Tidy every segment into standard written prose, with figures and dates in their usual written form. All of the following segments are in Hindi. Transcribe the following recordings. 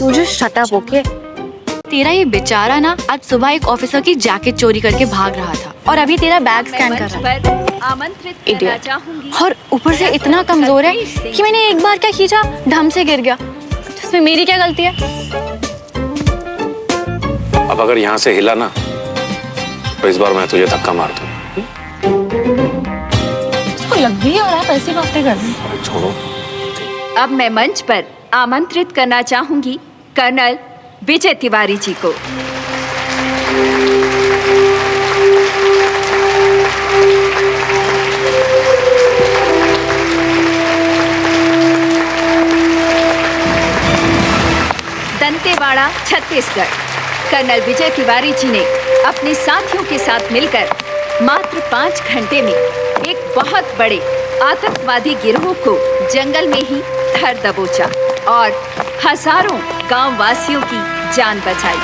You just shut up, okay? तेरा ये बेचारा ना आज सुबह एक ऑफिसर की जैकेट चोरी करके भाग रहा था और अभी तेरा बैग स्कैन कर रहा है। आमंत्रित इडियट। और ऊपर से इतना कमजोर है कि मैंने एक बार क्या खींचा ढम से गिर गया। इसमें मेरी क्या गलती है? अब अगर यहाँ से हिला ना तो इस बार मैं तुझे धक्का मार दूँ। उसको लग भी हो रहा है पैसे बातें करने। छोड़ो। अब मैं मंच पर आमंत्रित करना चाहूंगी कर्नल विजय तिवारी जी को। दंतेवाड़ा, छत्तीसगढ़। कर्नल विजय तिवारी जी ने अपने साथियों के साथ मिलकर मात्र 5 घंटे में एक बहुत बड़े आतंकवादी गिरोह को जंगल में ही धर दबोचा और हजारों गांव वासियों की जान बचाई।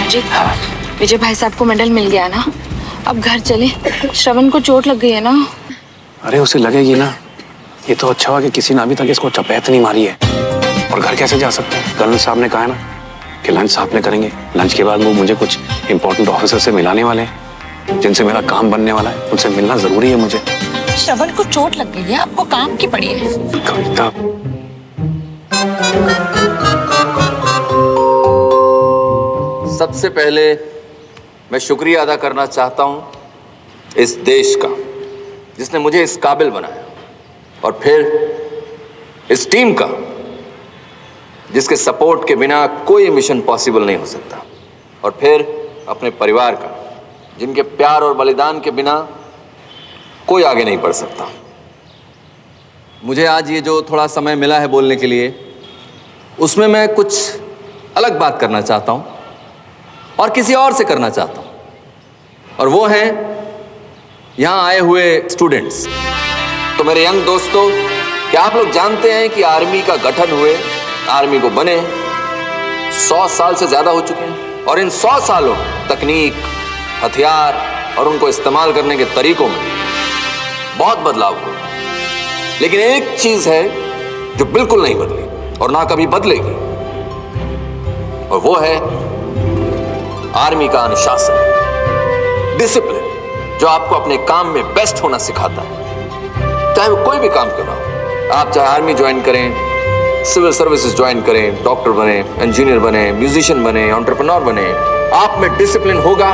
जी, विजय भाई साहब को मेडल मिल गया ना, अब घर चले। श्रवण को चोट लग गई है ना। अरे उसे लगेगी ना। ये तो अच्छा हुआ कि किसी ने अभी तक इसको चपेट नहीं मारी है। और घर कैसे जा सकते हैं? कर्नल साहब ने कहा है ना कि लंच साथ में करेंगे। लंच के बाद वो मुझे कुछ इंपॉर्टेंट ऑफिसर से मिलाने वाले हैं जिनसे मेरा काम बनने वाला है। उनसे मिलना जरूरी है मुझे। श्रवण को चोट लग गई है, आपको काम की पड़ी है। कविता, सबसे पहले मैं शुक्रिया अदा करना चाहता हूं इस देश का जिसने मुझे इस काबिल बनाया, और फिर इस टीम का जिसके सपोर्ट के बिना कोई मिशन पॉसिबल नहीं हो सकता, और फिर अपने परिवार का जिनके प्यार और बलिदान के बिना कोई आगे नहीं बढ़ सकता। मुझे आज ये जो थोड़ा समय मिला है बोलने के लिए, उसमें मैं कुछ अलग बात करना चाहता हूं और किसी और से करना चाहता हूं, और वो हैं यहां आए हुए स्टूडेंट्स। तो मेरे यंग दोस्तों, क्या आप लोग जानते हैं कि आर्मी का गठन हुए, आर्मी को बने 100 साल से ज्यादा हो चुके हैं, और इन 100 सालों में तकनीक, हथियार और उनको इस्तेमाल करने के तरीकों में बहुत बदलाव हुआ। लेकिन एक चीज है जो बिल्कुल नहीं बदली और ना कभी बदलेगी, और वो है आर्मी का अनुशासन, डिसिप्लिन, जो आपको अपने काम में बेस्ट होना सिखाता है। चाहे वो कोई भी काम कर रहा हो, आप चाहे आर्मी ज्वाइन करें, सिविल सर्विसेज ज्वाइन करें, डॉक्टर बने, इंजीनियर बने, म्यूजिशियन बने, एंटरप्रेन्योर बने, आप में डिसिप्लिन होगा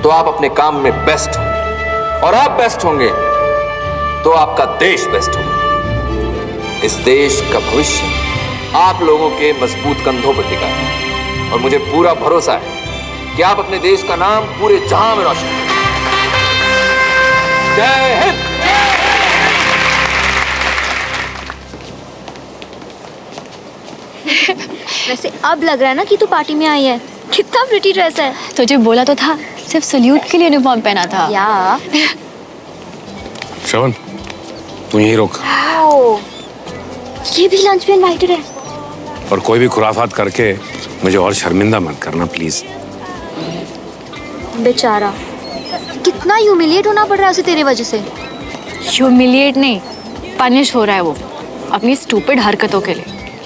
तो आप अपने काम में बेस्ट होंगे, और आप बेस्ट होंगे तो आपका देश बेस्ट होगा। इस देश का भविष्य आप लोगों के मजबूत कंधों पर टिका है, और मुझे पूरा भरोसा है कि आप अपने देश का नाम पूरे जहां में रोशन करेंगे। जय हिंद। वैसे अब लग रहा है ना कि तू पार्टी में आई है। कितना प्रिटी ड्रेस है। तुझे बोला तो था, सिर्फ सल्यूट के लिए यूनिफॉर्म पहना था। या श्रवण, तू यहीं रोक। ये भी लंच पे इनवाइटेड है। और कोई भी खुराफात करके मुझे और शर्मिंदा मत करना प्लीज। बेचारा, कितना ह्यूमिलिएट होना पड़ रहा है उसे तेरे वजह से। ह्यूमिलिएट नहीं, पनिश हो रहा है वो अपनी स्टूपिड हरकतों के लिए।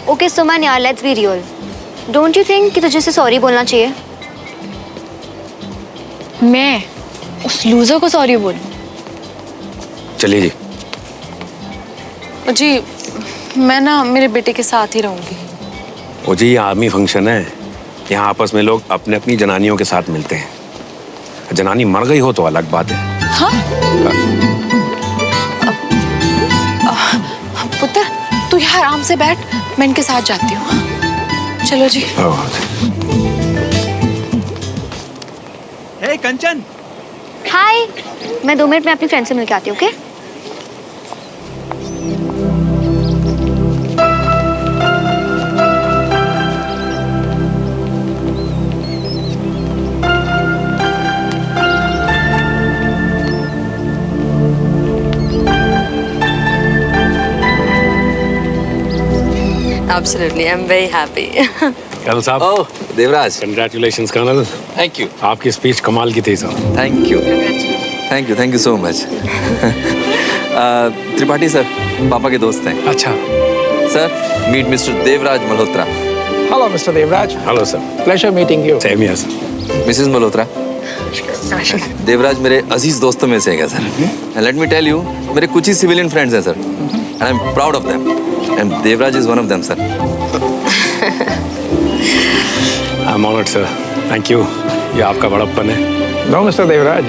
ओके सुमन यार, let's be real. Don't you think कि तुझे से सॉरी बोलना चाहिए? मैं उस लूजर को सॉरी बोलूं? चलिए जी। जी मैं ना मेरे बेटे के साथ ही रहूंगी। ओ जी, ये आर्मी फंक्शन है, यहाँ आपस में लोग अपने अपनी जनानियों के साथ मिलते हैं। जनानी मर गई हो तो अलग बात है। हाँ? आराम से बैठ, मैं इनके साथ जाती हूँ। चलो जी। हे कंचन, हाय, मैं 2 मिनट में अपनी फ्रेंड से मिल के आती हूँ, okay? Absolutely, I'm very happy. Colonel साहब, oh Devraj, congratulations colonel. Thank you आपकी स्पीच कमाल की थी साहब। Thank you so much. Tripathi sir पापा के दोस्त हैं। अच्छा। Sir meet mister Devraj Malhotra. Hello, Mr. Devraj. Hello sir. Pleasure meeting you. Same here sir. Missus Malhotra, Devraj मेरे अजीज दोस्तों में से है sir. And let me tell you, मेरे कुछ ही सिविलियन फ्रेंड्स हैं sir, and I am proud of them, and Devraj is one of them sir. I am honoured sir, thank you. ये आपका बड़प्पन है। No, Mr. Devraj.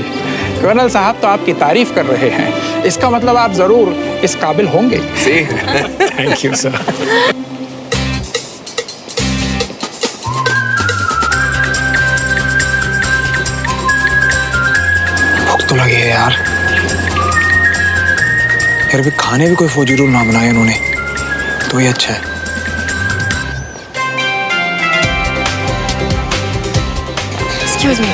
कर्नल साहब तो आपकी तारीफ कर रहे हैं, इसका मतलब आप जरूर इस काबिल होंगे। Thank you sir. भूख तो लगी है यार। यार अभी खाने भी कोई फौजी रूल ना बनाए उन्होंने, तो ही अच्छा है। Excuse me.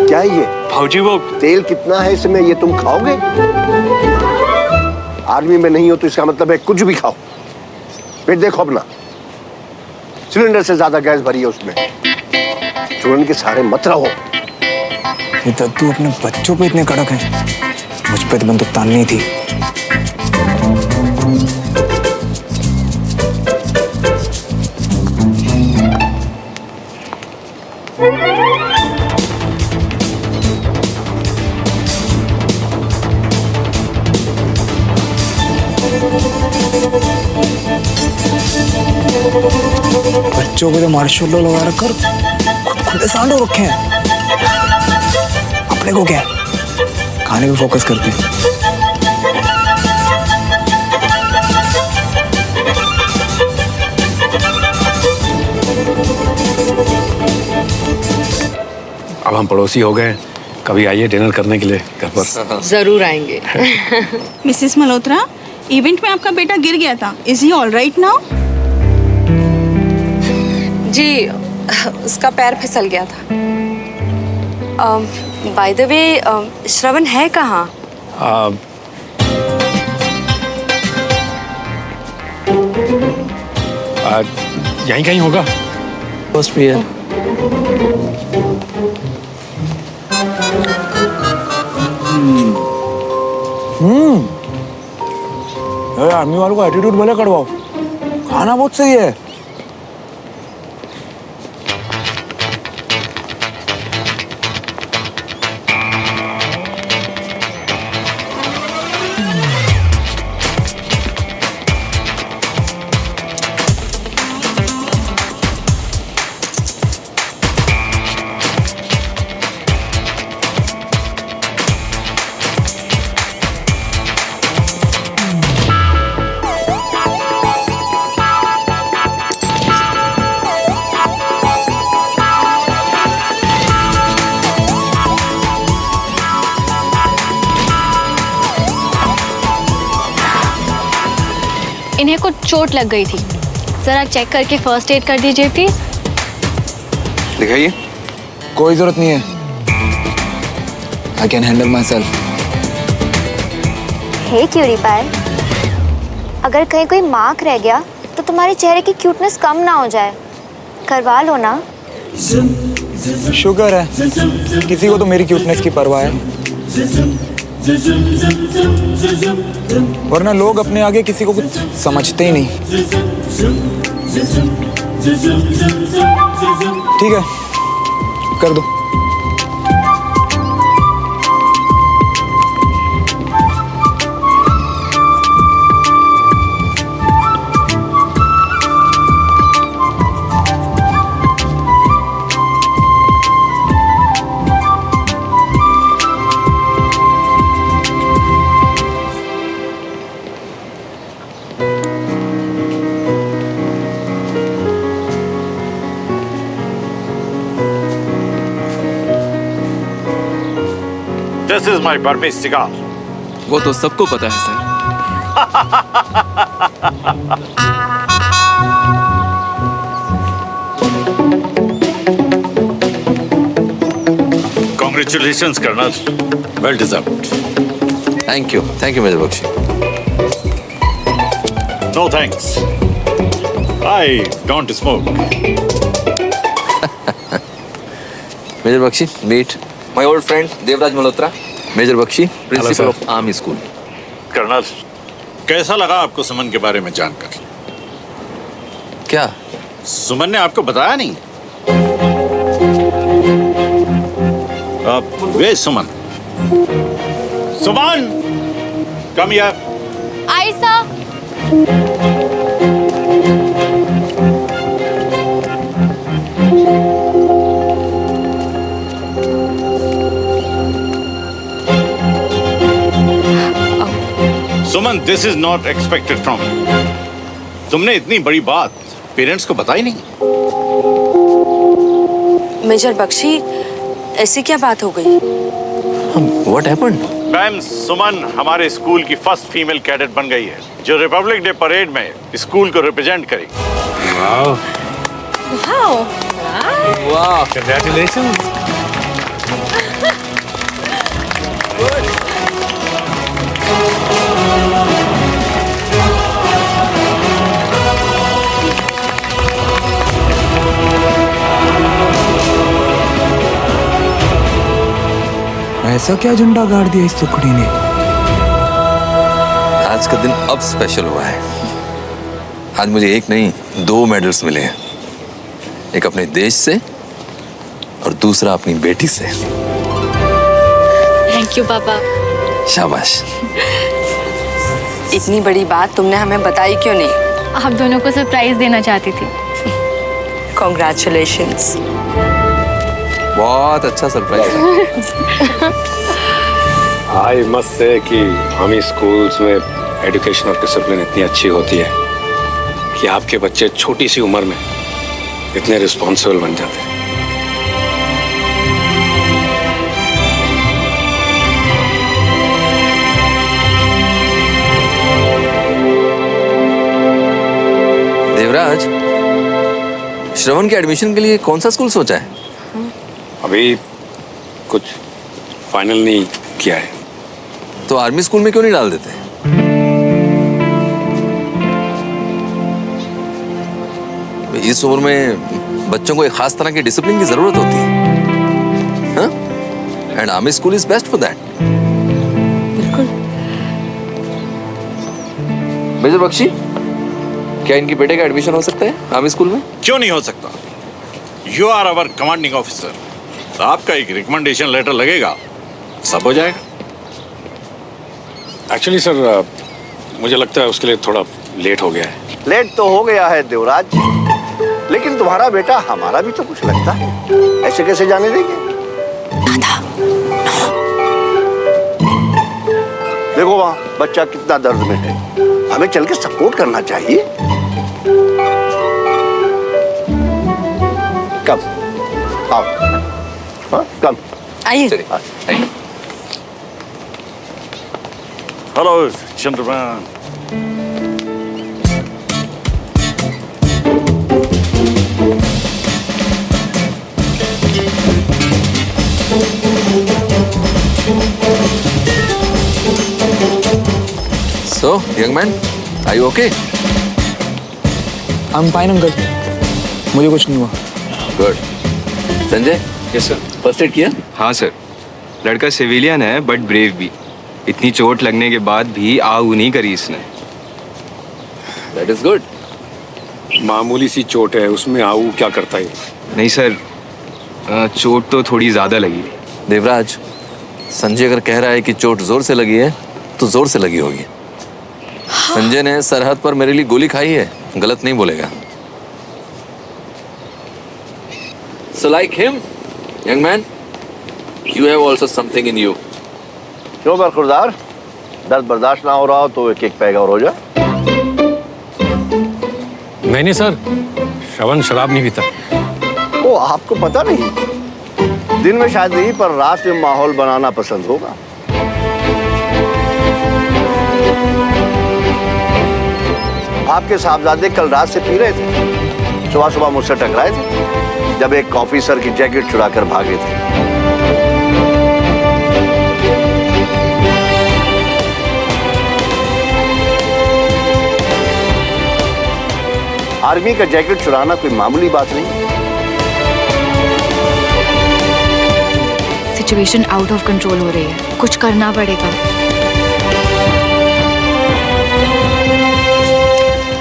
क्या है ये? फौजी वो तेल कितना है इसमें, ये तुम खाओगे? आर्मी में नहीं हो तो इसका मतलब है कुछ भी खाओ। फिर देखो अपना, सिलेंडर से ज्यादा गैस भरी है उसमें। चूरन के सारे मत रहो। ये दद्दू अपने बच्चों पे इतने कड़क हैं, मुझ पे तो बंदूक ताननी थी। बच्चों को तो मार्शल लॉ लगा रखकर खुले सांड हो रखे हैं। अपने को क्या, खाने पे फोकस करते हैं। अब हम पड़ोसी हो गए, कभी आइए डिनर करने के लिए घर पर। जरूर आएंगे। मिसेस मल्होत्रा, इवेंट में आपका बेटा गिर गया था। Is he all right now? जी, उसका पैर फिसल गया था। बाय द वे, श्रवण है कहाँ? यहीं कहीं होगा। First period. आर्मी वालों को एटीट्यूड भले कड़वाओ, खाना बहुत सही है। इन्हें कुछ चोट लग गई थी, जरा चेक करके फर्स्ट एड कर दीजिए प्लीज। दिखाइए। कोई जरूरत नहीं है, I can handle myself. Hey cutie pie, अगर कहीं कोई मार्क रह गया तो तुम्हारे चेहरे की क्यूटनेस कम ना हो जाए, करवा लो ना। शुगर है, किसी को तो मेरी क्यूटनेस की परवाह है, वरना लोग अपने आगे किसी को कुछ समझते ही नहीं। ठीक है, कर दो। This is my Burmese cigar. वो तो सबको पता है sir. Congratulations, Colonel. Well deserved. Thank you major Bakshi. No thanks. I don't smoke. Major Bakshi, meet my old friend Devraj Malhotra. Major Bakshi, principal of army school. Colonel, कैसा लगा आपको सुमन के बारे में जानकर? क्या सुमन ने आपको बताया नहीं? वे Suman, Suman, come here. Ayesha, Suman, this is not expected from you. तुमने इतनी बड़ी बात पेरेंट्स को बताई नहीं। मेजर बख्शी, ऐसी क्या बात हो गई? What happened? मैम, सुमन हमारे स्कूल की फर्स्ट फीमेल कैडेट बन गई है जो रिपब्लिक डे परेड में स्कूल को रिप्रेजेंट करेगी। वाओ, वाह, Congratulations. ऐसा क्या झंडा गाड़ दिया इस टुकड़ी ने? आज का दिन अब स्पेशल हुआ है। आज मुझे एक नहीं 2 मेडल्स मिले हैं, एक अपने देश से और दूसरा अपनी बेटी से। थैंक यू पापा। शाबाश। इतनी बड़ी बात तुमने हमें बताई क्यों नहीं? आप दोनों को सरप्राइज देना चाहती थी। कॉन्ग्रेचुलेशंस। बहुत अच्छा सरप्राइज। आई मस्ट से कि हम ही स्कूल्स में एजुकेशन और डिसिप्लिन इतनी अच्छी होती है कि आपके बच्चे छोटी सी उम्र में इतने रिस्पॉन्सिबल बन जाते हैं। देवराज, श्रवण के एडमिशन के लिए कौन सा स्कूल सोचा है? अभी कुछ फाइनल नहीं किया है। तो आर्मी स्कूल में क्यों नहीं डाल देते? इस उम्र में बच्चों को एक खास तरह की डिसिप्लिन की जरूरत होती है, and army school is best for that. बिल्कुल। मेजर बख्शी, क्या इनके बेटे का एडमिशन हो सकता है आर्मी स्कूल में? क्यों नहीं हो सकता? You are our commanding officer. आपका एक रिकमेंडेशन लेटर लगेगा, सब हो जाएगा। एक्चुअली सर, मुझे लगता है उसके लिए थोड़ा लेट हो गया है। लेट तो हो गया है देवराज, लेकिन तुम्हारा बेटा हमारा भी तो कुछ लगता है। ऐसे कैसे जाने देंगे? देखो वहाँ बच्चा कितना दर्द में है, हमें चल के सपोर्ट करना चाहिए। कम आओ, हाँ कम आइए। Hello Chandraman. So, young man, are you okay? I'm fine uncle, मुझे कुछ नहीं हुआ। Good. Sanjay, yes sir. First aid किया? हाँ सर, लड़का सिविलियन है बट ब्रेव भी। इतनी चोट लगने के बाद भी आग नहीं करी इसने। That is good. मामूली सी चोट है, उसमें आऊ क्या करता है? नहीं सर, चोट तो थोड़ी ज़्यादा लगी थी। देवराज, संजय अगर कह रहा है कि चोट जोर से लगी है तो जोर से लगी होगी। संजय ने सरहद पर मेरे लिए गोली खाई है, गलत नहीं बोलेगा। So like him, young man, you have also something in you. क्यों बरखुरदार, दर्द बर्दाश्त ना हो रहा हो तो एक एक पैग और हो जा। नहीं सर, श्रवण शराब नहीं पीता। वो आपको पता नहीं, दिन में शायद नहीं पर रात में माहौल बनाना पसंद होगा। आपके साहबजादे कल रात से पी रहे थे, सुबह सुबह मुझसे टकराए थे जब एक ऑफिसर की जैकेट चुराकर भागे थे। आर्मी का जैकेट चुराना कोई मामूली बात नहीं। सिचुएशन आउट ऑफ कंट्रोल हो रही है, कुछ करना पड़ेगा।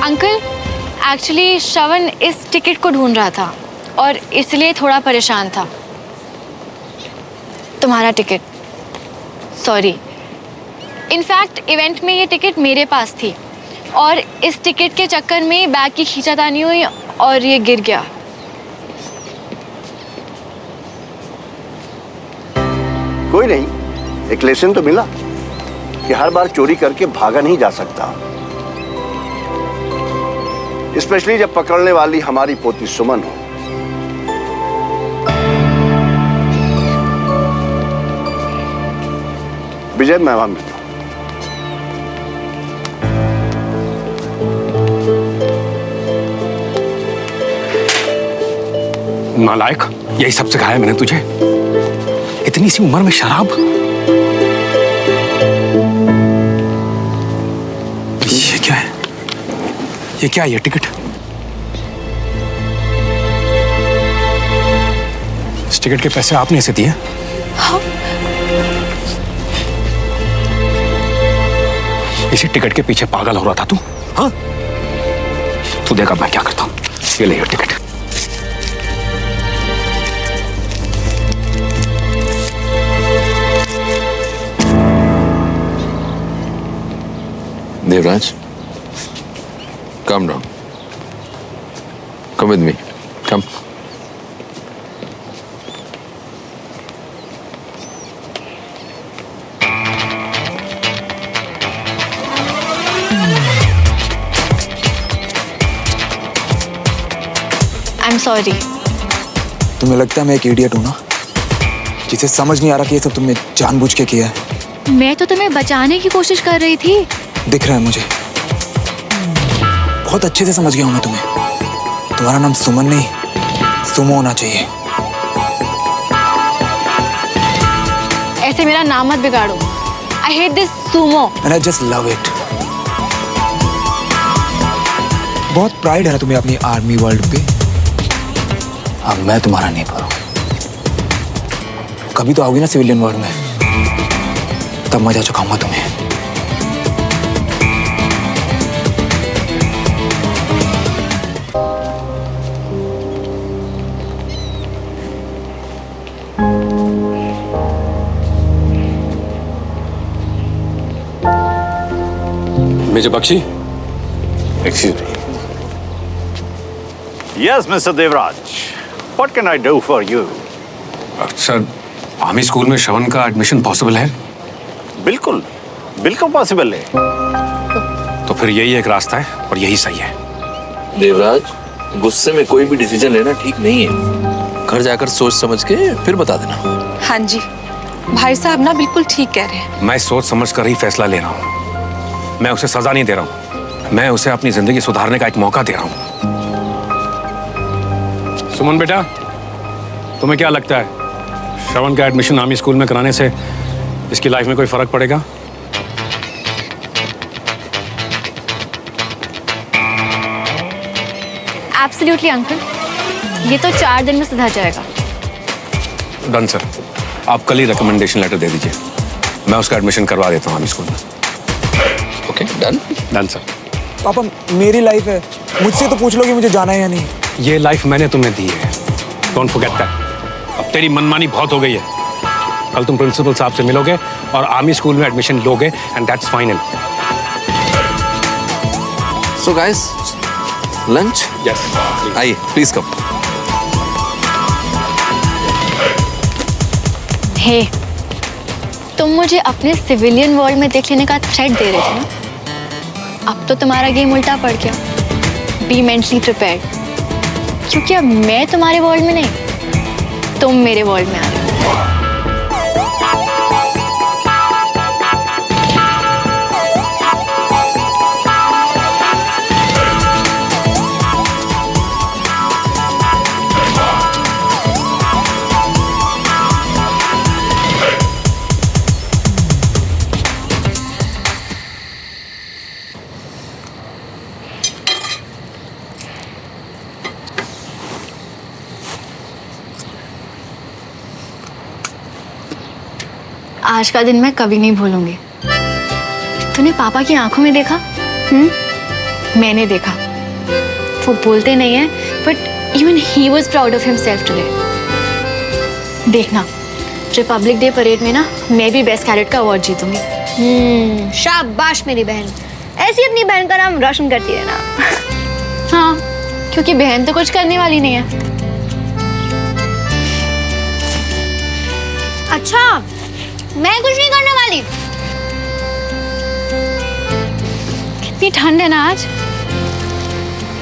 अंकल, एक्चुअली श्रवण इस टिकट को ढूंढ रहा था और इसलिए थोड़ा परेशान था। तुम्हारा टिकट, सॉरी। इनफैक्ट इवेंट में ये टिकट मेरे पास थी और इस टिकट के चक्कर में बैग की खींचातानी हुई और ये गिर गया। कोई नहीं, एक लेसन तो मिला कि हर बार चोरी करके भागा नहीं जा सकता, स्पेशली जब पकड़ने वाली हमारी पोती सुमन हो। विजय, मैं वहां मिलता हूं। नालायक, यही सब सिखाया मैंने तुझे? इतनी सी उम्र में शराब? ये क्या है? ये क्या है? ये टिकट? इस टिकट के पैसे आपने इसे दिए? हाँ। इसी टिकट के पीछे पागल हो रहा था तू? हाँ? तू देखा मैं क्या करता हूं। ये ले ये ticket. Devraj, calm down. Come with me. Come. I'm sorry. तुम्हें लगता है मैं एक इडियट हूं ना, जिसे समझ नहीं आ रहा कि ये सब तुमने जानबूझ के किया है। मैं तो तुम्हें बचाने की कोशिश कर रही थी। दिख रहा है मुझे, बहुत अच्छे से समझ गया हूं मैं तुम्हें। तुम्हारा नाम सुमन नहीं, सुमो होना चाहिए। ऐसे मेरा नाम मत बिगाड़ो। I hate this sumo. And I just love it. बहुत प्राइड है ना तुम्हें अपनी आर्मी वर्ल्ड पे। अब मैं तुम्हारा नहीं पर हूं। कभी तो आओगी ना सिविलियन वर्ल्ड में, तब मजा चुकाऊंगा तुम्हें। Major Bakshi, excuse me. Yes, Mr. Devraj. What can I do for you? Sir, army school में श्रवण का एडमिशन पॉसिबल है? बिल्कुल, बिल्कुल पॉसिबल है। तो फिर यही एक रास्ता है और यही सही है। देवराज, गुस्से में कोई भी डिसीजन लेना ठीक नहीं है। घर जाकर सोच समझ के फिर बता देना। हाँ जी, भाई साहब ना बिल्कुल ठीक कह रहे हैं। मैं सोच समझ कर ही फैसला ले रहा हूँ। मैं उसे सजा नहीं दे रहा हूँ, मैं उसे अपनी जिंदगी सुधारने का एक मौका दे रहा हूँ। सुमन बेटा, तुम्हें क्या लगता है श्रवण का एडमिशन आर्मी स्कूल में कराने से इसकी लाइफ में कोई फर्क पड़ेगा? एब्सोल्युटली अंकल, ये तो 4 दिन में सुधर जाएगा। डन सर, आप कल ही रिकमेंडेशन लेटर दे दीजिए, मैं उसका एडमिशन करवा देता हूँ आर्मी स्कूल में। Okay, done? Done sir. पापा, मेरी लाइफ है, मुझसे तो पूछ लो कि मुझे जाना है या नहीं। ये लाइफ मैंने तुम्हें दी है, डोंट फॉरगेट दैट। अब तेरी मनमानी बहुत हो गई है। कल तुम प्रिंसिपल साहब से मिलोगे और आर्मी स्कूल में एडमिशन लोगे and that's final. So guys, lunch? Yes, आइए, प्लीज कम। हे, तुम मुझे अपने सिविलियन वर्ल्ड में देख लेने का थ्रेट दे रहे थे ना? अब तो तुम्हारा गेम उल्टा पड़ गया। बी मेंटली प्रिपेयर्ड, क्योंकि अब मैं तुम्हारे वर्ल्ड में नहीं, तुम मेरे वर्ल्ड में आ रहे हो। आज का दिन मैं कभी नहीं भूलूंगी। तूने पापा की आंखों में देखा? मैंने देखा। वो बोलते नहीं है, but even he was proud of himself today. देखना, रिपब्लिक डे परेड में ना मैं भी बेस्ट कैडेट का अवार्ड जीतूंगी। शाबाश मेरी बहन, ऐसी अपनी बहन का नाम रोशन करती रहना। हाँ, क्योंकि बहन तो कुछ करने वाली नहीं है। अच्छा, मैं कुछ नहीं करने वाली। कितनी ठंड है ना आज।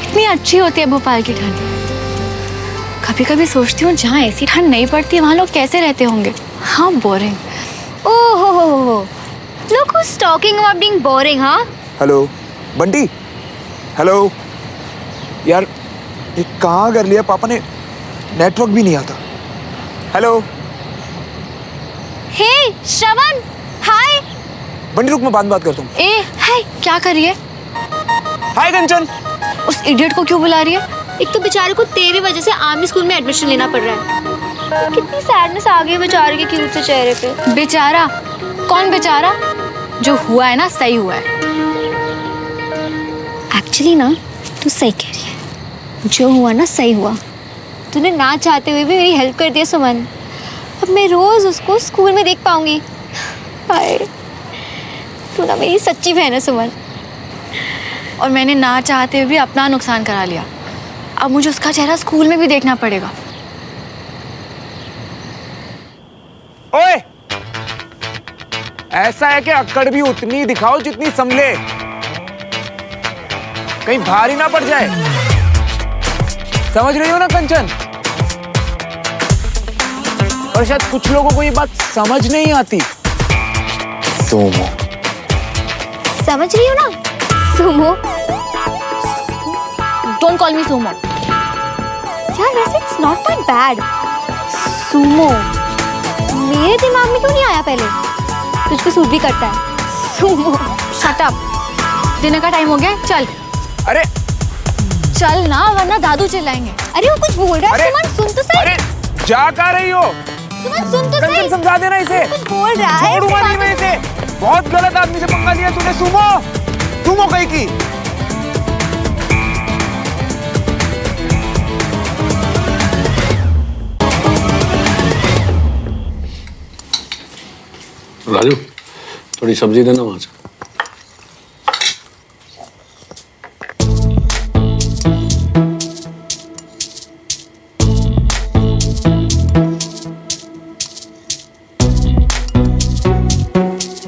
कितनी अच्छी होती है भोपाल की ठंड। कभी कभी सोचती हूँ जहाँ ऐसी ठंड नहीं पड़ती वहाँ लोग कैसे रहते होंगे। हाँ, बोरिंग। ओहो, look who's talking about being boring, हाँ? Hello Bunty, hello. यार ये कहाँ कर लिया पापा ने, नेटवर्क भी नहीं आता। हेलो। हे श्रवण, हाय। बंटी रुक, मैं बाद में बात करता हूँ। ए, हाय, क्या कर रही है? हाय कंचन। उस इडियट को क्यों बुला रही है? एक तो बेचारे को तेरी वजह से आर्मी स्कूल में एडमिशन लेना पड़ रहा है। कितनी सैडनेस आ गई है बेचारे के क्यूट से चेहरे पे। बेचारा? कौन बेचारा? जो हुआ है ना सही हुआ है। एक्चुअली ना तू सही कह रही है, जो हुआ ना सही हुआ। तूने ना चाहते हुए भी मेरी हेल्प कर दी सुमन। अब मैं रोज उसको स्कूल में देख पाऊंगी। हाय, तू ना मेरी सच्ची बहन है सुमन। और मैंने ना चाहते हुए भी अपना नुकसान करा लिया। अब मुझे उसका चेहरा स्कूल में भी देखना पड़ेगा। ओए, ऐसा है कि अक्कड़ भी उतनी दिखाओ जितनी संभले, कहीं भारी ना पड़ जाए। समझ रही हो ना कंचन? और शायद कुछ लोगों को ये बात समझ नहीं आती। सोमो। समझ रही हो ना? Sumo. Don't call me Sumo. यार वैसे it's not that bad. Sumo मेरे दिमाग में क्यों नहीं आया पहले? तुझको सूट भी करता है। सुमो। Shut up. डिनर का टाइम हो गया, चल। अरे चल ना, वरना दादू चिल्लाएंगे। अरे वो कुछ बोल रहा है। सुमन सुन तो सही। अरे जा कहाँ रही हो? सुमन सुन तो सही। समझा देना इसे। कुछ बोल रहा है। छोड़ूंगा नहीं मैं इसे। बहुत गलत आदमी से पंगा लिया तूने। सुमो, सुमो कहीं की। राजू, थोड़ी सब्जी देना वहां से।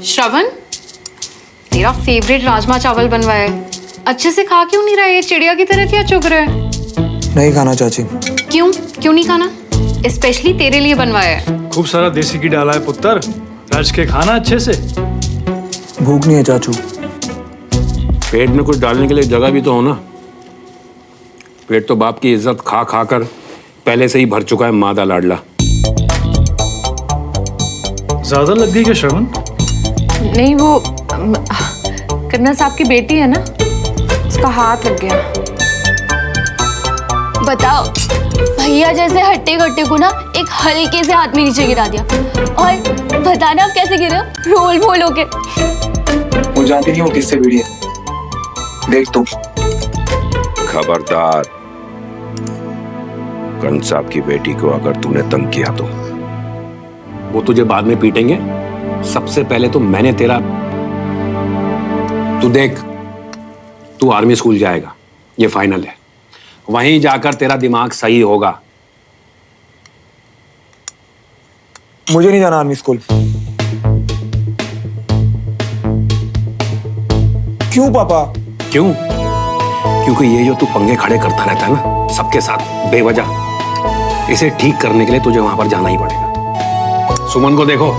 श्रवण, तेरा फेवरेट राजमा चावल बनवाया है। अच्छे से खा क्यों नहीं रहा है? चिड़िया की तरह क्या चुग रहा है? नहीं खाना चाची। क्यों नहीं खाना? स्पेशली तेरे लिए बनवाया है। खूब सारा देसी घी डाला है पुत्र, राज के खाना अच्छे से। भूख नहीं है चाचू। पेट में कुछ डालने के लिए जगह भी तो हो ना। पेट तो बाप की इज्जत खा खा कर पहले से ही भर चुका है मादा लाडला। ज्यादा लग गई क्या श्रवण? नहीं, वो कर्नल साहब की बेटी है ना, उसका हाथ लग गया। बताओ, भैया जैसे हट्टे कट्टे को ना एक हल्के से हाथ में नीचे गिरा दिया। और बताना आप कैसे गिरे? रोल बोल होके। वो जानती नहीं हो किससे भिड़ी है। देख तू। खबरदार, कर्नल साहब की बेटी को अगर तूने तंग किया तो वो तुझे बाद में पीटेंगे। सबसे पहले तो मैंने तेरा, तू देख, तू आर्मी स्कूल जाएगा, ये फाइनल है। वहीं जाकर तेरा दिमाग सही होगा। मुझे नहीं जाना आर्मी स्कूल। क्यों पापा? क्यों? क्योंकि ये जो तू पंगे खड़े करता रहता है ना सबके साथ बेवजह, इसे ठीक करने के लिए तुझे वहां पर जाना ही पड़ेगा। सुमन को देखो,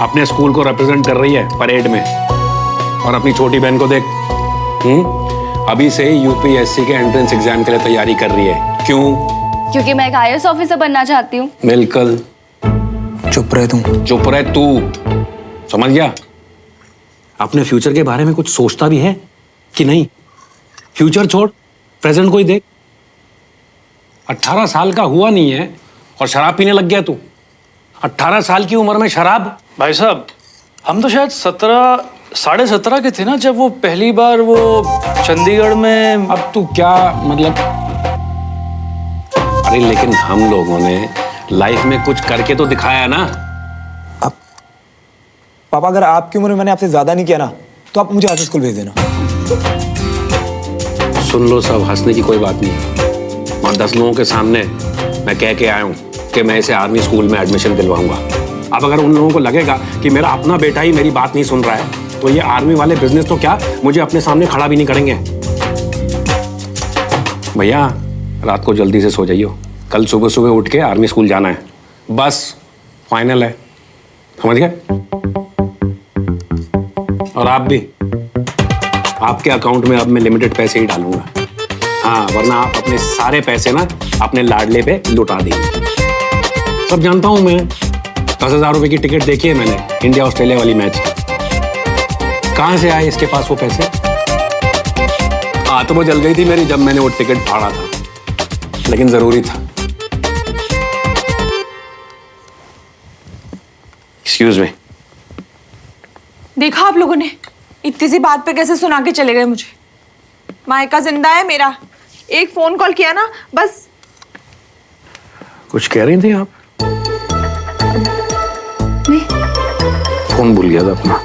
अपने स्कूल को रिप्रेजेंट कर रही है परेड में, और अपनी छोटी बहन को देख, अभी से यूपीएससी के एंट्रेंस एग्जाम के लिए तैयारी कर रही है। क्यों? क्योंकि मैं एक आईएएस ऑफिसर बनना चाहती हूँ। बिल्कुल। चुप रहे तुम। चुप रहे तू। समझ गया? अपने फ्यूचर के बारे में कुछ सोचता भी है कि नहीं? फ्यूचर छोड़, प्रेजेंट को ही देख। 18 साल का हुआ नहीं है और शराब पीने लग गया तू। 18 साल की उम्र में शराब? भाई साहब, हम तो शायद 17 के थे ना जब वो पहली बार वो चंडीगढ़ में। अब तू क्या मतलब? अरे लेकिन हम लोगों ने लाइफ में कुछ करके तो दिखाया ना। अब पापा, अगर आपकी उम्र में मैंने आपसे ज्यादा नहीं किया ना तो आप मुझे आज स्कूल भेज देना। सुन लो सब, हंसने की कोई बात नहीं। और 10 लोगों के सामने मैं कह के आया हूँ कि मैं इसे आर्मी स्कूल में एडमिशन दिलवाऊंगा। अब अगर उन लोगों को लगेगा कि मेरा अपना बेटा ही मेरी बात नहीं सुन रहा है तो ये आर्मी वाले बिजनेस तो क्या मुझे अपने सामने खड़ा भी नहीं करेंगे। भैया रात को जल्दी से सो जाइयो, कल सुबह सुबह उठ के आर्मी स्कूल जाना है, बस फाइनल है, समझ गए? और आप भी, आपके अकाउंट में अब मैं लिमिटेड पैसे ही डालूंगा। हाँ, वरना आप अपने सारे पैसे ना अपने लाडले पे लुटा देंगे। सब जानता हूं मैं। 10,000 रुपए की टिकट देखी है मैंने इंडिया ऑस्ट्रेलिया वाली मैच की। कहां से आए इसके पास वो पैसे? तो वो जल गई थी मेरी जब मैंने वो टिकट फाड़ा था, लेकिन जरूरी था। Excuse me. देखा आप लोगों ने, इतनी सी बात पे कैसे सुना के चले गए मुझे। मायका जिंदा है मेरा, एक फोन कॉल किया ना बस। कुछ कह रही थी आप? नहीं, फोन भूल गया था अपना।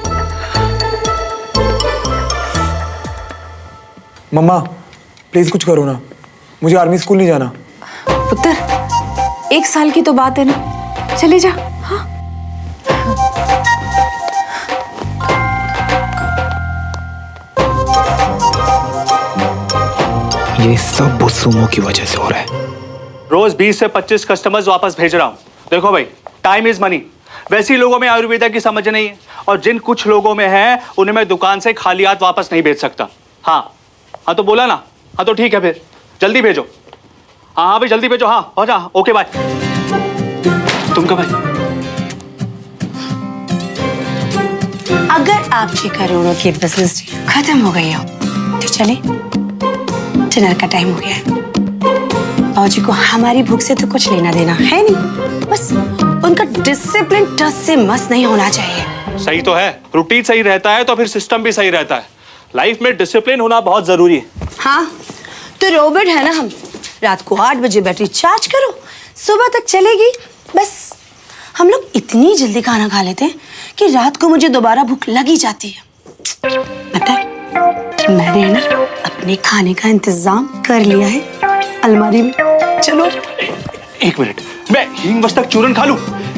मम्मा प्लीज कुछ करो ना, मुझे आर्मी स्कूल नहीं जाना। पुत्र, 1 साल की तो बात है ना, चले जा। हाँ, ये सब सुमो की वजह से हो रहा है। रोज 20 से 25 कस्टमर्स वापस भेज रहा हूँ। देखो भाई, टाइम इज मनी। वैसे लोगों में आयुर्वेदा की समझ नहीं है, और जिन कुछ लोगों में है उन्हें मैं दुकान से खाली हाथ वापस नहीं भेज सकता। हाँ तो बोला ना। हाँ तो ठीक है, फिर जल्दी भेजो। हाँ भाई जल्दी भेजो। हाँ हो जा। Okay bye. तुम कब भाई? अगर आपके करोड़ों की बिजनेस खत्म हो गई हो तो चले, डिनर का टाइम हो गया है। बाबूजी को हमारी भूख से तो कुछ लेना देना है नहीं, बस उनका डिसिप्लिन टस से मस नहीं होना चाहिए। सही तो है, रूटीन सही रहता है तो फिर सिस्टम भी सही रहता है। लाइफ में डिसिप्लिन होना बहुत जरूरी है। हाँ तो रोबोट है ना हम, रात को 8 बजे बैटरी चार्ज करो, सुबह तक चलेगी। बस हम लोग इतनी जल्दी खाना खा लेते हैं कि रात को मुझे दोबारा भूख लगी जाती है। पता है, मैंने ना अपने खाने का इंतजाम कर लिया है अलमारी में। चलो 1 मिनट, मैं हींग मस्तक चूरन खा लूं,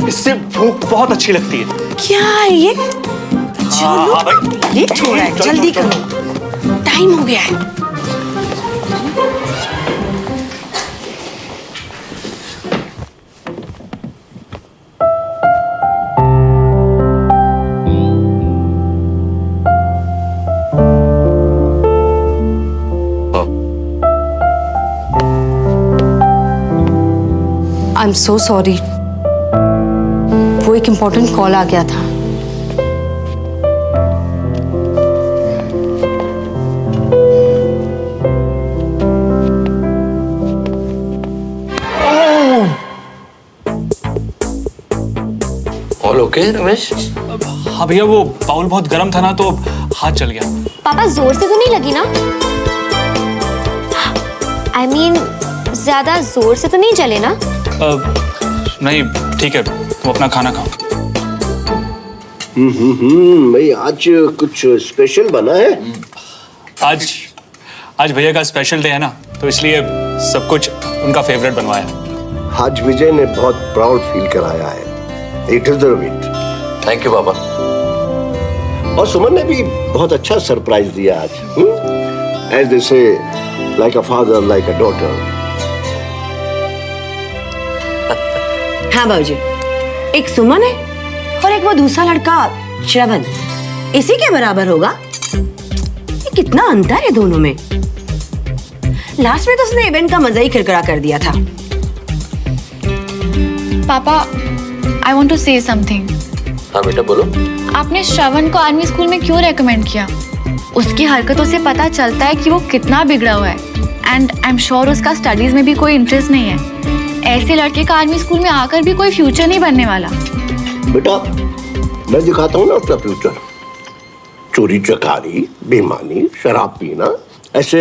इससे भूख बहुत अच्छी लगती है। क्या है ये? चलो ये छोड़ा है, जल्दी करो, टाइम हो गया है। आई एम सो सॉरी, वो एक इम्पोर्टेंट कॉल आ गया था। All okay Ramesh? हाँ भैया, वो बाउल बहुत गर्म था ना तो हाथ जल गया। पापा जोर से तो नहीं लगी ना? I mean, ज्यादा जोर से तो नहीं जले ना? नहीं ठीक है, तुम अपना खाना खाओ। भाई आज कुछ स्पेशल बना है? आज भैया का स्पेशल डे है ना, तो इसलिए सब कुछ उनका फेवरेट बनवाया। आज विजय ने बहुत प्राउड फील कराया है। It deserve it. Thank you बाबा। और सुमन ने भी बहुत अच्छा सरप्राइज दिया आज। As they say, like a father, like a daughter. हाँ बाबूजी, एक सुमन है और एक वो दूसरा लड़का श्रवण, इसी के बराबर होगा। ये कितना अंतर है दोनों में। लास्ट में तो उसने इवेंट का मजा ही किरकिरा कर दिया था। पापा, I want to say something. हाँ बेटा बोलो। आपने श्रवण को आर्मी स्कूल में क्यों रेकमेंड किया? उसकी हरकतों से पता चलता है कि वो कितना बिगड़ा हुआ है, एंड आई एम श्योर उसका स्टडीज में भी कोई इंटरेस्ट नहीं है। ऐसे लड़के का आर्मी स्कूल में आकर भी कोई फ्यूचर नहीं बनने वाला। बेटा मैं दिखाता हूँ ना अपना फ्यूचर। चोरी चकारी, बेईमानी, शराब पीना, ऐसे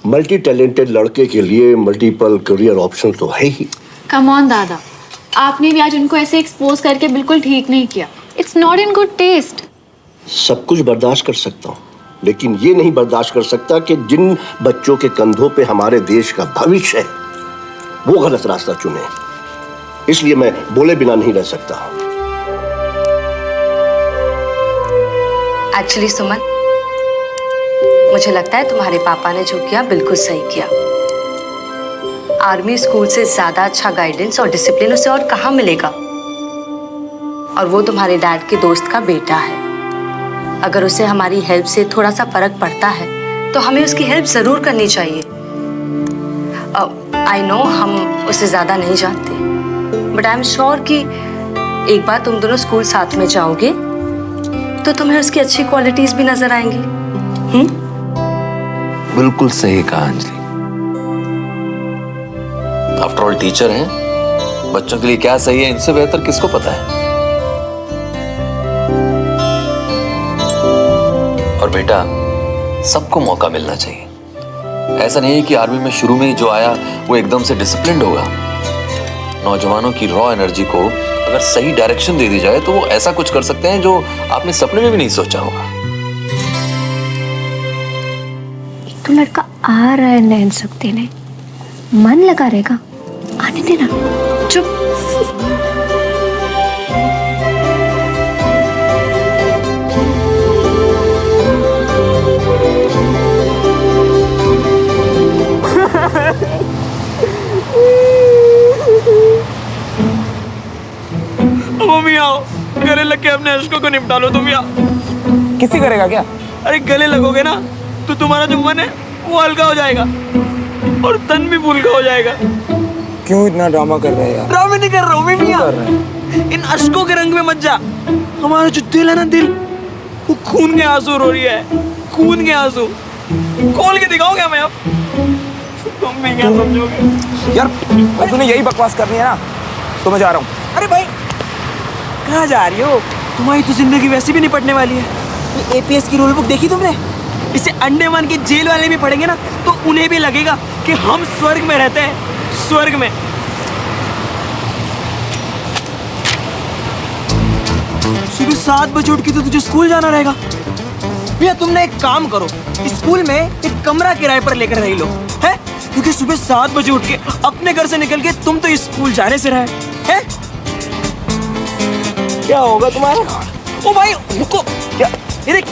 मल्टी टैलेंटेड लड़के के लिए मल्टीपल करियर ऑप्शन तो है ही। कम ऑन दादा, आपने भी आज उनको ऐसे एक्सपोज करके बिल्कुल ठीक नहीं किया। It's not in good taste. सब कुछ बर्दाश्त कर सकता हूँ, लेकिन ये नहीं बर्दाश्त कर सकता कि जिन बच्चों के कंधों पे हमारे देश का भविष्य है वो गलत रास्ता चुने। इसलिए मैं बोले बिना नहीं रह सकता। एक्चुअली सुमन, मुझे लगता है तुम्हारे पापा ने जो किया बिल्कुल सही किया। आर्मी स्कूल से ज्यादा अच्छा गाइडेंस और डिसिप्लिन उसे और कहाँ मिलेगा। और वो तुम्हारे डैड के दोस्त का बेटा है। अगर उसे हमारी हेल्प से थोड़ा सा फर्क पड़ता है तो हमें उसकी हेल्प जरूर करनी चाहिए। आई नो हम उसे ज्यादा नहीं जानते, बट आई एम श्योर कि एक बार तुम दोनों स्कूल साथ में जाओगे तो तुम्हें उसकी अच्छी क्वालिटीज भी नजर आएंगी। बिल्कुल सही कहा अंजलि। आफ्टर ऑल टीचर हैं, बच्चों के लिए क्या सही है इनसे बेहतर किसको पता है। और बेटा सबको मौका मिलना चाहिए। ऐसा नहीं है कि आर्मी में शुरू में ही जो आया वो एकदम से डिसिप्लिन्ड होगा। नौजवानों की रॉ एनर्जी को अगर सही डायरेक्शन दे दी जाए तो वो ऐसा कुछ कर सकते हैं जो आपने सपने में भी नहीं सोचा होगा। एक तो लड़का आ रहा है नैन सुख देने, मन लगा रहेगा, आने देना। चुप। मम्मी आओ, गले लग के अपने अश्कों को निपटा लो तुम। यहाँ किसी करेगा क्या? अरे गले लगोगे ना तो तुम्हारा जो मन है वो हल्का हो जाएगा और तन भी फुल्का हो जाएगा। क्यों इतना ड्रामा कर रहे हैं यार? ड्रामा नहीं कर रहा हूँ मैं भी यार। इन अश्कों के रंग में मत जा। हमारा जो दिल है ना, दिल वो खून के आंसू रो रही है। खून के आंसू खोल के दिखाओ क्या मैं अब? तुम भी क्या समझोगे यार? तूने यही बकवास करनी है ना तो मैं जा रहा हूँ। अरे भाई कहाँ जा रही हो? तुम्हारी तो जिंदगी वैसे भी निपटने वाली है। ये एपीएस की रूल बुक देखी तुमने? इसे अंडमान के जेल वाले भी पढ़ेंगे ना तो उन्हें भी लगेगा कि हम स्वर्ग में रहते हैं। स्वर्ग में। सुबह 7 बजे उठ के तो तुझे स्कूल जाना रहेगा। भैया तुमने एक काम करो, स्कूल में एक कमरा किराए पर लेकर रह लो, है? क्योंकि सुबह 7 बजे उठ के अपने घर से निकल के तुम तो स्कूल जाने से रहे हैं। क्या होगा तुम्हारा? ओ भाई रुको, क्या? ये देख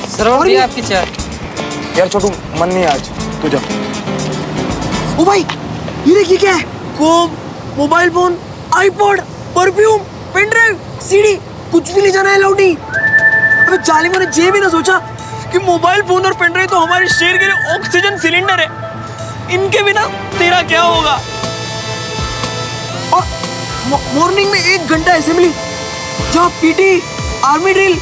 सरवर भी आपकी चाय। यार छोटू मन नहीं आज, तू जा। ओ भाई ये देखिए क्या है? Comb, mobile phone, iPod, perfume, pen drive, CD, कुछ भी ले जाना है अलाउड नहीं। अबे जालिमों ने ये भी ना सोचा कि मोबाइल फोन और पेन ड्राइव तो हमारे शहर के लिए ऑक्सीजन सिलेंडर है। इनके बिना तेरा क्या होगा? और मॉर्निंग में 1 घंटा असेंबली, जहाँ पीटी, आर्मी ड्रिल,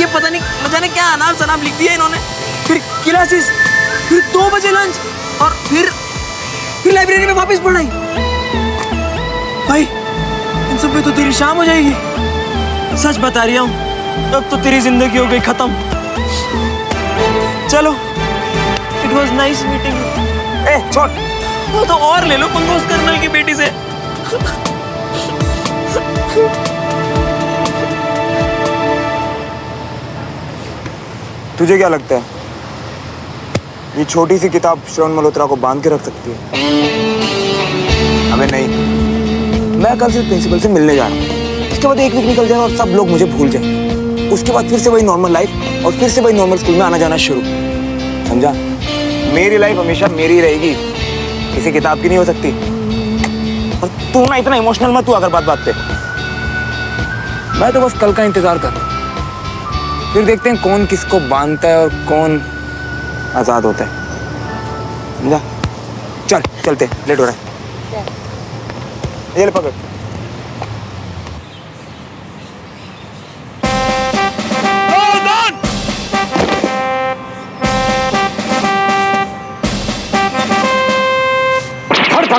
ये पता नहीं न जाने क्या अनाप शनाप लिख दिया इन्होंने। फिर क्लासेस, फिर 2 बजे लंच और फिर लाइब्रेरी में वापस पढ़ाई। भाई इन सब पे तो तेरी शाम हो जाएगी। सच बता रही हूँ, अब तो तेरी जिंदगी हो गई खत्म। चलो, it was nice meeting you. ए छोड़, वो तो और ले लो पंगा उस कर्नल की बेटी से। तुझे क्या लगता है ये छोटी सी किताब श्रवण मल्होत्रा को बांध के रख सकती है? अबे नहीं, मैं कल से प्रिंसिपल से मिलने जा रहा हूँ। उसके बाद 1 वीक निकल जाएगा और सब लोग मुझे भूल जाएंगे। उसके बाद फिर से वही नॉर्मल लाइफ और फिर से वही नॉर्मल स्कूल में आना जाना शुरू। समझा? मेरी लाइफ हमेशा मेरी रहेगी, किसी किताब की नहीं हो सकती। और तू ना इतना इमोशनल मत तू अगर बात पे। मैं तो बस कल का इंतजार कर रहा हूँ, फिर देखते हैं कौन किसको बांधता है और कौन आजाद होता है। समझा? चल चलते, लेट हो रहा है। ये ले पकड़।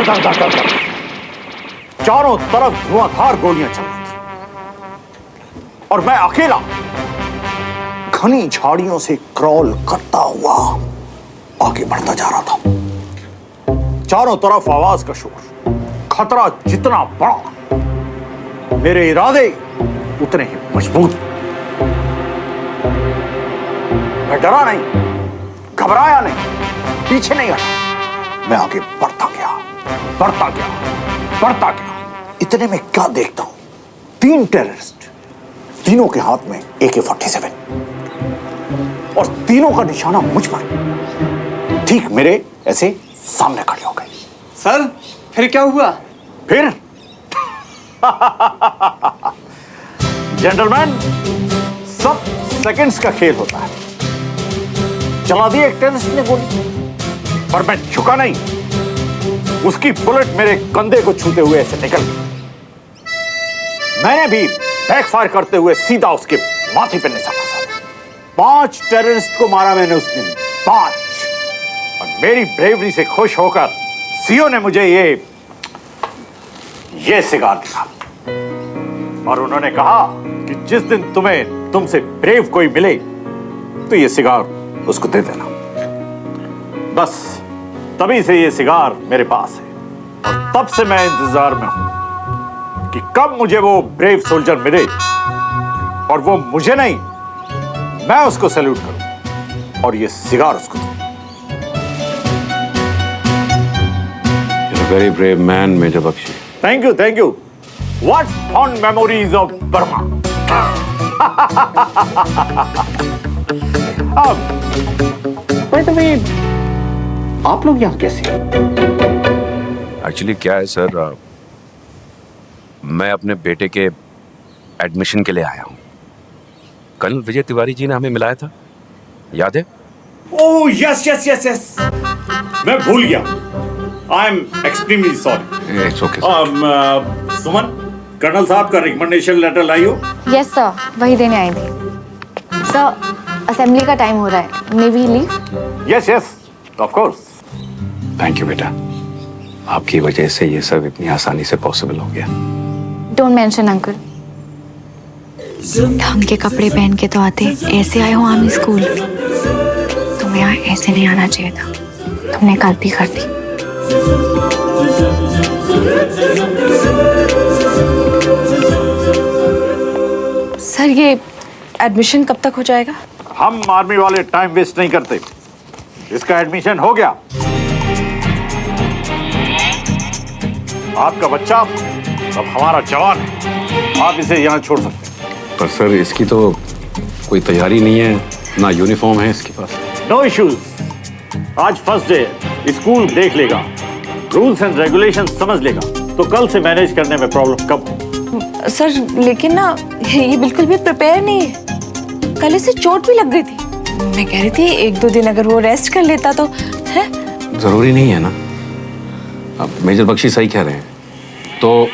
धड़ धड़ धड़ धड़ धड़। चारों तरफ धुआंधार गोलियां चल रही थी और मैं अकेला घनी झाड़ियों से क्रॉल करता हुआ आगे बढ़ता जा रहा था। चारों तरफ आवाज का शोर, खतरा जितना बड़ा मेरे इरादे उतने ही मजबूत। मैं डरा नहीं, घबराया नहीं, पीछे नहीं हटा, मैं आगे बढ़ता गया, बढ़ता गया, बढ़ता गया। इतने में क्या देखता हूं, 3 टेररिस्ट, तीनों के हाथ में AK-47 और तीनों का निशाना मुझ पर, ठीक मेरे ऐसे सामने खड़े हो गए। सर फिर क्या हुआ? फिर जेंटलमैन, सब सेकंड्स का खेल होता है। चला दी एक टेररिस्ट ने गोली, पर मैं झुका नहीं। उसकी बुलेट मेरे कंधे को छूते हुए ऐसे निकल गई। मैंने भी बैकफायर करते हुए सीधा उसके माथे पर निशाना साधा। 5 टेररिस्ट को मारा मैंने उस दिन, 5। और मेरी ब्रेवरी से खुश होकर सीओ ने मुझे ये सिगार दिया और उन्होंने कहा कि जिस दिन तुमसे ब्रेव कोई मिले तो ये सिगार उसको दे देना। बस तभी से ये सिगार मेरे पास है और तब से मैं इंतजार में हूं कि कब मुझे वो ब्रेव सोल्जर मिले और वो मुझे नहीं, मैं उसको सैल्यूट करूं और ये सिगार उसको दूं। Very brave man, Major Bakshi. Thank you, thank you. What fond memories of Burma. By the way, आप लोग यहाँ कैसे? एक्चुअली क्या है सर, मैं अपने बेटे के एडमिशन के लिए आया हूँ। कर्नल विजय तिवारी जी ने हमें मिलाया था, याद है? Oh yes yes yes yes, मैं भूल गया। I am extremely sorry. It's okay. Suman, colonel साहब का रिकमेंडेशन लेटर लाई हो? यस सर, वही देने आई थी। सर, असेंबली का टाइम हो रहा है, may we leave? Yes yes, of course. Thank you बेटा, आपकी वजह से ये सब इतनी आसानी से पॉसिबल हो गया। Don't mention uncle. ढंग के कपड़े पहन के तो आते, ऐसे आए हो आर्मी स्कूल। तुम्हें यहाँ ऐसे नहीं आना चाहिए था, तुमने गलती कर दी। सर ये एडमिशन कब तक हो जाएगा? हम आर्मी वाले टाइम वेस्ट नहीं करते, इसका एडमिशन हो गया। आपका बच्चा अब हमारा जवान है, आप इसे यहाँ छोड़ सकते हैं। पर सर इसकी तो कोई तैयारी नहीं है, ना यूनिफॉर्म है इसके पास। नो इश्यूज, आज फर्स्ट डे, स्कूल देख लेगा, रूल्स एंड रेगुलेशन समझ लेगा, तो कल से मैनेज करने में प्रॉब्लम कब हो। सर लेकिन ना ये बिल्कुल भी प्रिपेयर नहीं है, कल इसे चोट भी लग गई थी। मैं कह रही थी 1-2 दिन अगर वो रेस्ट कर लेता तो है। जरूरी नहीं है ना, अब मेजर बख्शी सही कह रहे हैं, तो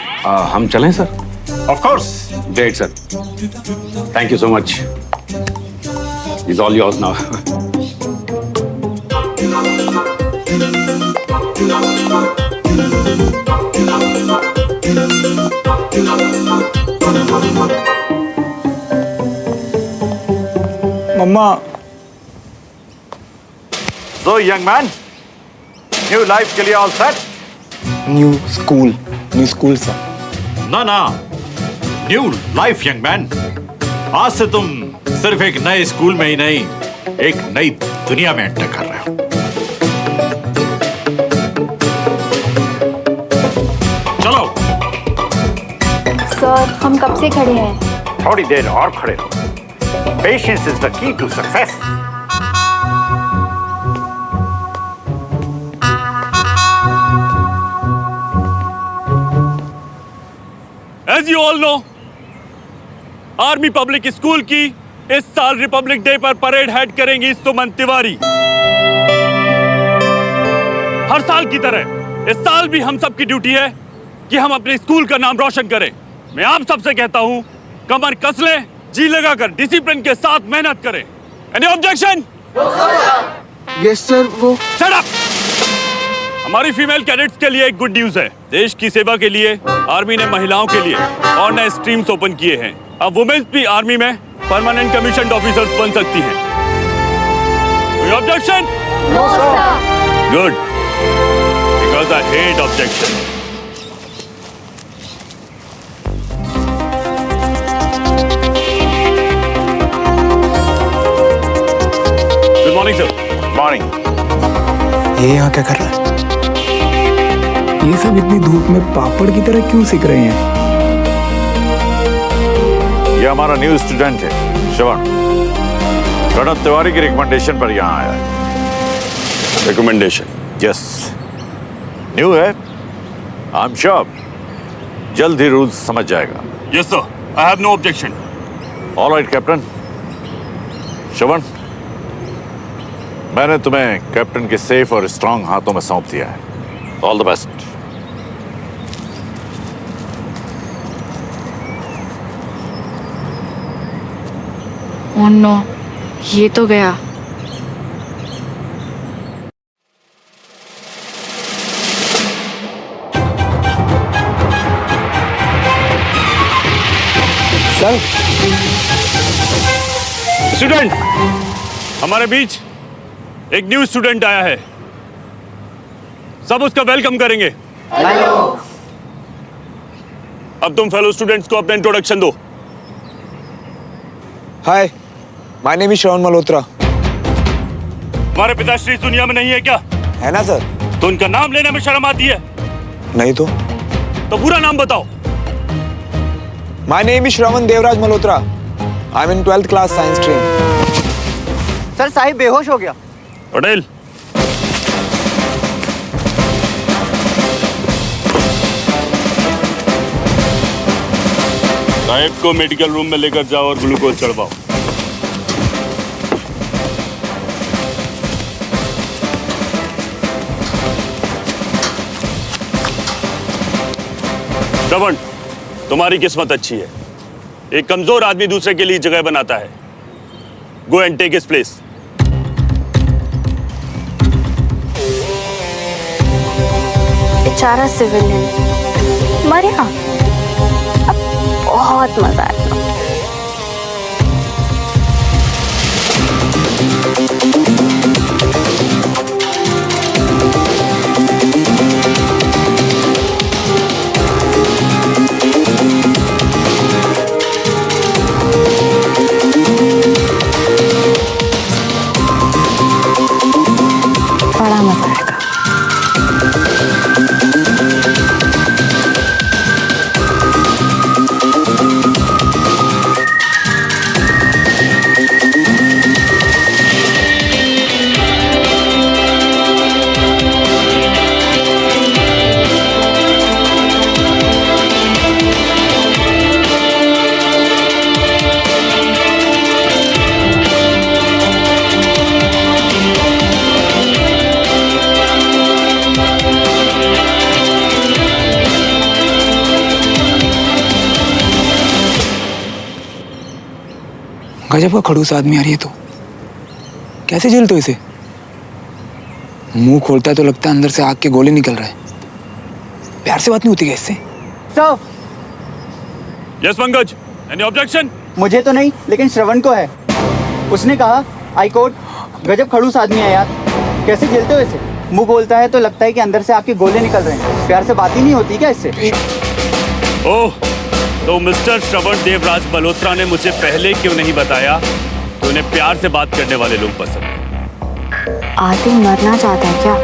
हम चलें sir? Of course. Great sir, thank you so much, is all yours now. मम्मा। So young man, new life के लिए all set? New school sir. ना, न्यू लाइफ यंग मैन। आज से तुम सिर्फ एक नए स्कूल में ही नहीं, एक नई दुनिया में एंटर कर रहे हो। चलो। सर हम कब से खड़े हैं? थोड़ी देर और खड़े रहो। Patience is the key to success. As you all know, army public school की इस साल रिपब्लिक डे पर परेड हेड करेंगी सुमन तिवारी। हर साल की तरह इस साल भी हम सब की ड्यूटी है कि हम अपने स्कूल का नाम रोशन करें। मैं आप सबसे कहता हूं, कमर कस लें, जी लगाकर डिसिप्लिन के साथ मेहनत करें। Any objection? Yes sir. वो शट अप। हमारी फीमेल कैडेट्स के लिए एक गुड न्यूज है। देश की सेवा के लिए आर्मी ने महिलाओं के लिए और नए स्ट्रीम्स ओपन किए हैं। अब वुमेन्स भी आर्मी में परमानेंट कमीशन्ड ऑफिसर्स बन सकती हैं। कोई objection? No sir. Good, because I hate objection. Good morning sir. Morning. ये यहाँ क्या कर रहा है? ये सब इतनी धूप में पापड़ की तरह क्यों सीख रहे हैं? ये हमारा न्यू स्टूडेंट है श्रवण। प्रणब तिवारी की रिकमेंडेशन पर यहाँ आया है। रिकमेंडेशन? यस, न्यू है। आई एम श्योर जल्द ही रूल्स समझ जाएगा। Yes sir, I have no objection. All right captain. Shravan, मैंने तुम्हें कैप्टन के सेफ और स्ट्रांग हाथों में सौंप दिया है। All the best. Oh no, ये तो गया। सर, स्टूडेंट, हमारे बीच एक न्यू स्टूडेंट आया है। सब उसका वेलकम करेंगे। अब तुम फेलो स्टूडेंट्स को अपना इंट्रोडक्शन दो। हाय, माय नेम इज श्रवण मल्होत्रा। हमारे पिताश्री इस दुनिया में नहीं है क्या? है ना सर। तो उनका नाम लेने में शर्म आती है? नहीं तो पूरा नाम बताओ। My name is Shravan Devraj Malhotra. I am in 12th class science stream. Sir, Sahib बेहोश हो गया। पटेल, साहिब को मेडिकल रूम में लेकर जाओ और ग्लूकोज चढ़वाओ। श्रवण, तुम्हारी किस्मत अच्छी है। एक कमजोर आदमी दूसरे के लिए जगह बनाता है। Go and take his place. बेचारा सिविलियन मर यहाँ। अब बहुत मजा आएगा। बड़ा मजा आएगा। गजब का खड़ूस आदमी आ रही है। तो कैसे झेलते हो इसे? मुंह खोलता है तो लगता है अंदर से आग के गोले निकल रहे हैं। प्यार से बात नहीं होती क्या इससे? Sir. Yes Pankaj, any objection? मुझे तो नहीं, लेकिन श्रवण को है। उसने कहा आई कोर्ट गजब खड़ूस आदमी है यार। कैसे झेलते हो इसे? मुंह बोलता है तो लगता है कि अंदर से आग के गोले निकल रहे हैं। प्यार से बात ही नहीं होती क्या इससे? ओह, तो मिस्टर श्रवण देवराज मल्होत्रा ने मुझे पहले क्यों नहीं बताया कि उन्हें प्यार से बात करने वाले लोग पसंद हैं? आदि मरना चाहता है क्या?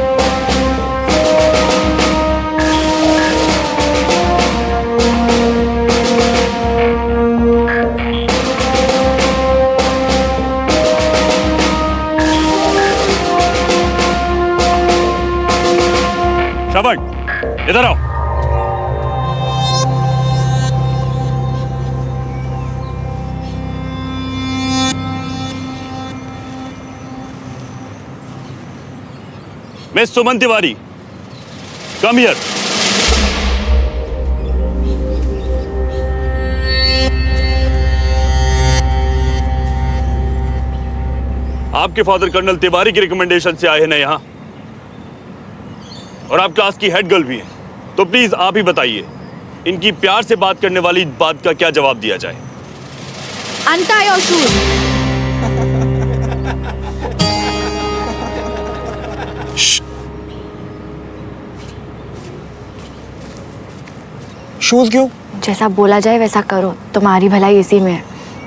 श्रवण, इधर आओ। Miss Suman Tiwari, come here. आपके फादर कर्नल तिवारी की रिकमेंडेशन से आए हैं ना यहाँ, और आप क्लास की हेड गर्ल भी हैं, तो प्लीज आप ही बताइए इनकी प्यार से बात करने वाली बात का क्या जवाब दिया जाए। Untie your shoes. शूज क्यों? जैसा बोला जाए वैसा करो, तुम्हारी भलाई इसी में है।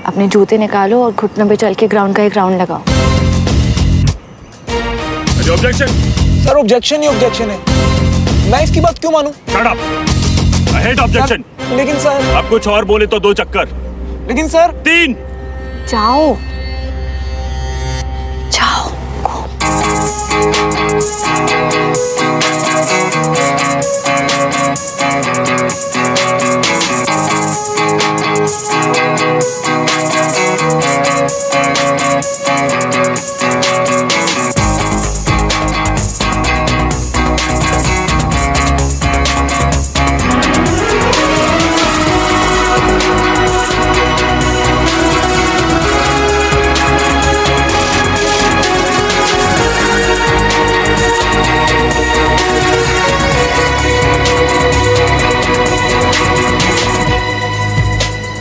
अपने जूते निकालो और घुटनों पे चल के ग्राउंड का एक राउंड लगाओ। ऑब्जेक्शन। सर ऑब्जेक्शन ही ऑब्जेक्शन है, मैं इसकी बात क्यों मानूं? Shut up. I hate objection. लेकिन सर। अब कुछ और बोले तो 2 चक्कर। लेकिन सर। 3। जाओ जाओ।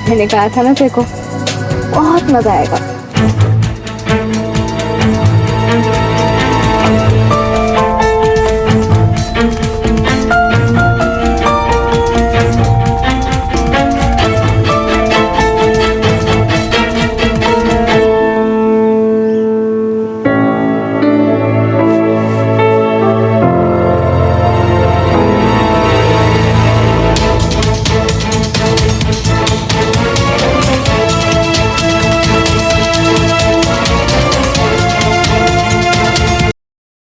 मैंने कहा था ना तेरे को, बहुत मजा आएगा।